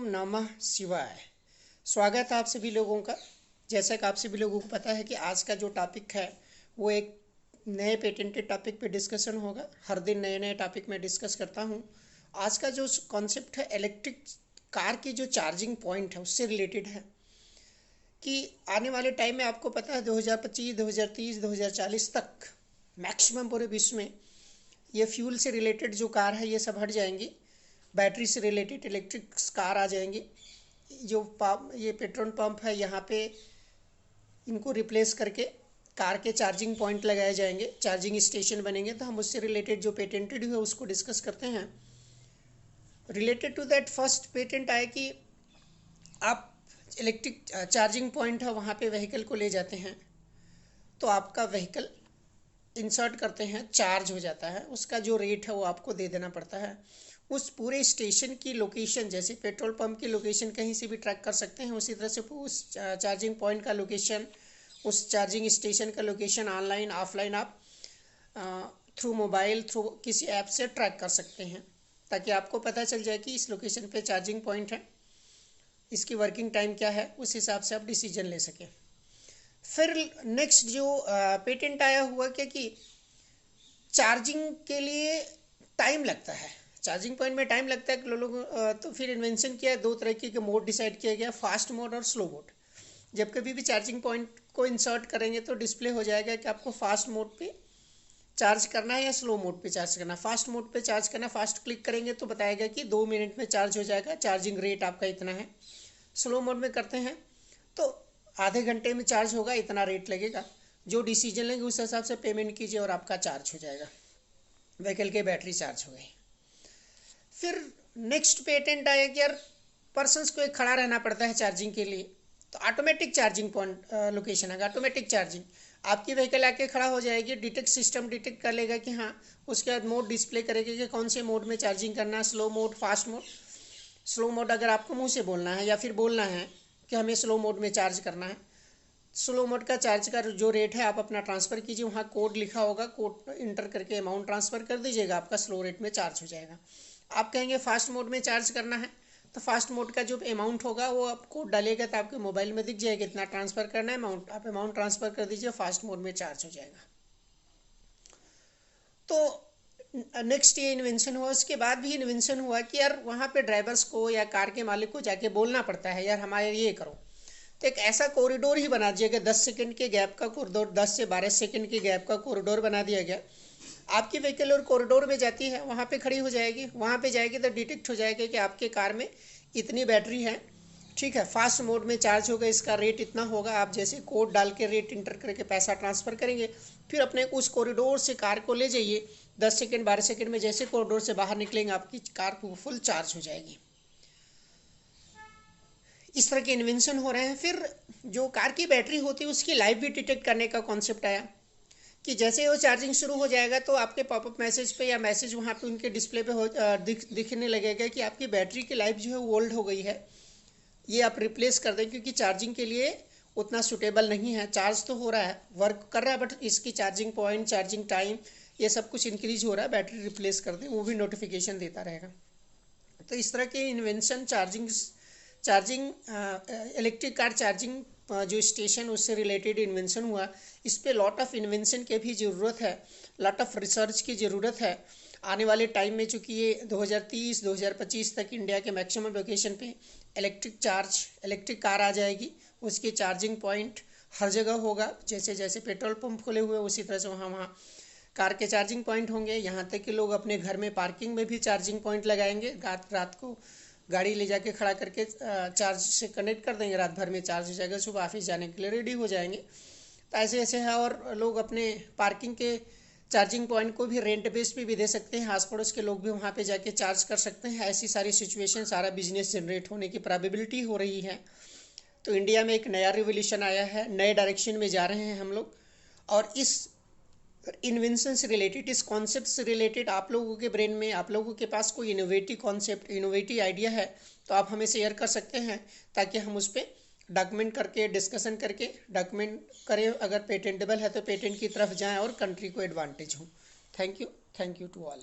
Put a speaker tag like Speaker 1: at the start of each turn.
Speaker 1: नमः शिवाय। स्वागत है आप सभी लोगों का। जैसा कि आप सभी लोगों को पता है कि आज का जो टॉपिक है वो एक नए पेटेंटेड टॉपिक पे डिस्कशन होगा। हर दिन नए नए टॉपिक में डिस्कस करता हूँ। आज का जो कॉन्सेप्ट है इलेक्ट्रिक कार की जो चार्जिंग पॉइंट है उससे रिलेटेड है कि आने वाले टाइम में आपको पता है 2025, 2030, 2040 तक मैक्सिमम पूरे विश्व में ये फ्यूल से रिलेटेड जो कार है ये सब हट जाएंगी। बैटरी से रिलेटेड इलेक्ट्रिक कार आ जाएंगी। जो ये पेट्रोल पंप है यहाँ पे इनको रिप्लेस करके कार के चार्जिंग पॉइंट लगाए जाएंगे, चार्जिंग स्टेशन बनेंगे। तो हम उससे रिलेटेड जो पेटेंटेड है उसको डिस्कस करते हैं। Related to that first patent आया कि आप इलेक्ट्रिक चार्जिंग पॉइंट है वहाँ पे व्हीकल को ले जाते हैं तो आपका व्हीकल इंसर्ट करते हैं, चार्ज हो जाता है। उसका जो रेट है वो आपको दे देना पड़ता है। उस पूरे स्टेशन की लोकेशन, जैसे पेट्रोल पंप की लोकेशन कहीं से भी ट्रैक कर सकते हैं, उसी तरह से उस चार्जिंग पॉइंट का लोकेशन, उस चार्जिंग स्टेशन का लोकेशन ऑनलाइन ऑफलाइन आप थ्रू मोबाइल, थ्रू किसी ऐप से ट्रैक कर सकते हैं, ताकि आपको पता चल जाए कि इस लोकेशन पे चार्जिंग पॉइंट है, इसकी वर्किंग टाइम क्या है, उस हिसाब से आप डिसीजन ले सकें। फिर नेक्स्ट जो पेटेंट आया हुआ क्या कि चार्जिंग के लिए टाइम लगता है, चार्जिंग पॉइंट में टाइम लगता है लोग। तो फिर इन्वेंशन किया, दो तरह के मोड डिसाइड किया गया, फास्ट मोड और स्लो मोड। जब कभी भी चार्जिंग पॉइंट को इंसर्ट करेंगे तो डिस्प्ले हो जाएगा कि आपको फास्ट मोड पे चार्ज करना है या स्लो मोड पे चार्ज करना है। फास्ट मोड पे चार्ज करना, फास्ट क्लिक करेंगे तो बताएगा कि 2 मिनट में चार्ज हो जाएगा, चार्जिंग रेट आपका इतना है। स्लो मोड में करते हैं तो आधे घंटे में चार्ज होगा, इतना रेट लगेगा। जो डिसीजन लेंगे उस हिसाब से पेमेंट कीजिए और आपका चार्ज हो जाएगा, व्हीकल की बैटरी चार्ज हो गई। फिर नेक्स्ट पेटेंट आया कि यार पर्सन्स को एक खड़ा रहना पड़ता है चार्जिंग के लिए, तो ऑटोमेटिक चार्जिंग पॉइंट लोकेशन है, ऑटोमेटिक चार्जिंग। आपकी व्हीकल आके खड़ा हो जाएगी, डिटेक्ट सिस्टम डिटेक्ट कर लेगा कि हाँ, उसके बाद मोड डिस्प्ले करेगा कि कौन से मोड में चार्जिंग करना है, slow mode, fast mode. Slow mode अगर आपको मुँह से बोलना है या फिर बोलना है कि हमें स्लो मोड में चार्ज करना है, स्लो मोड का चार्ज का जो रेट है आप अपना ट्रांसफ़र कीजिए, वहाँ कोड लिखा होगा, कोड इंटर करके अमाउंट ट्रांसफ़र कर दीजिएगा, आपका स्लो रेट में चार्ज हो जाएगा। आप कहेंगे फास्ट मोड में चार्ज करना है तो फास्ट मोड का जो अमाउंट होगा वो आप कोड डालिएगा तो आपके मोबाइल में दिख जाएगा इतना ट्रांसफ़र करना है अमाउंट, आप अमाउंट ट्रांसफ़र कर दीजिए, फास्ट मोड में चार्ज हो जाएगा। तो नेक्स्ट ये इन्वेंशन हुआ। उसके बाद भी इन्वेंशन हुआ कि यार वहाँ पे ड्राइवर्स को या कार के मालिक को जाके बोलना पड़ता है यार हमारे ये करो, तो एक ऐसा कॉरिडोर ही बना दिया गया, 10 सेकंड के गैप का कॉरिडोर, 10 से 12 सेकंड के गैप का कॉरिडोर बना दिया गया। आपकी व्हीकल और कॉरिडोर में जाती है, वहाँ पे खड़ी हो जाएगी, वहाँ पे जाएगी तो डिटेक्ट हो जाएगा कि आपके कार में इतनी बैटरी है, ठीक है, फास्ट मोड में चार्ज होगा, इसका रेट इतना होगा। आप जैसे कोड डाल के रेट इंटर करके पैसा ट्रांसफ़र करेंगे, फिर अपने उस कॉरिडोर से कार को ले जाइए, 10 सेकेंड 12 सेकेंड में जैसे कॉरिडोर से बाहर निकलेंगे आपकी कार फुल चार्ज हो जाएगी। इस तरह के इन्वेंशन हो रहे हैं। फिर जो कार की बैटरी होती है उसकी लाइफ भी डिटेक्ट करने का कॉन्सेप्ट आया कि जैसे वो चार्जिंग शुरू हो जाएगा तो आपके पॉपअप मैसेज पे या मैसेज वहाँ पे उनके डिस्प्ले पे दिखने लगेगा कि आपकी बैटरी की लाइफ जो है वो ओल्ड हो गई है, ये आप रिप्लेस कर दें क्योंकि चार्जिंग के लिए उतना सूटेबल नहीं है। चार्ज तो हो रहा है, वर्क कर रहा है, बट इसकी चार्जिंग पॉइंट, चार्जिंग टाइम, ये सब कुछ इंक्रीज हो रहा है, बैटरी रिप्लेस कर दें, वो भी नोटिफिकेशन देता रहेगा। तो इस तरह के invention charging electric car charging जो स्टेशन उससे रिलेटेड इन्वेंशन हुआ। इस पे लॉट ऑफ इन्वेंशन के भी ज़रूरत है, लॉट ऑफ रिसर्च की ज़रूरत है। आने वाले टाइम में चूँकि ये 2030 2025 तक इंडिया के मैक्सिमम लोकेशन पे इलेक्ट्रिक कार आ जाएगी, उसकी चार्जिंग पॉइंट हर जगह होगा। जैसे जैसे पेट्रोल पंप खुले हुए उसी तरह से वहाँ वहाँ कार के चार्जिंग पॉइंट होंगे। यहाँ तक कि लोग अपने घर में पार्किंग में भी चार्जिंग पॉइंट लगाएंगे, रात को गाड़ी ले जाके खड़ा करके चार्ज से कनेक्ट कर देंगे, रात भर में चार्ज हो जाएगा, सुबह ऑफिस जाने के लिए रेडी हो जाएंगे। तो ऐसे ऐसे है। और लोग अपने पार्किंग के चार्जिंग पॉइंट को भी रेंट बेस पे भी दे सकते हैं, आस पड़ोस के लोग भी वहाँ पे जाके चार्ज कर सकते हैं। ऐसी सारी सिचुएशन, सारा बिजनेस जनरेट होने की प्रोबेबिलिटी हो रही है। तो इंडिया में एक नया रिवोल्यूशन आया है, नए डायरेक्शन में जा रहे हैं हम लोग। और इस इन्वेंशन से रिलेटेड, इस कॉन्सेप्ट से रिलेटेड आप लोगों के ब्रेन में, आप लोगों के पास कोई इनोवेटिव कॉन्सेप्ट, इनोवेटिव आइडिया है तो आप हमें शेयर कर सकते हैं, ताकि हम उस पर डॉक्यूमेंट करके, डिस्कशन करके डॉक्यूमेंट करें। अगर पेटेंटेबल है तो पेटेंट की तरफ जाएं और कंट्री को एडवांटेज हो। Thank you to all.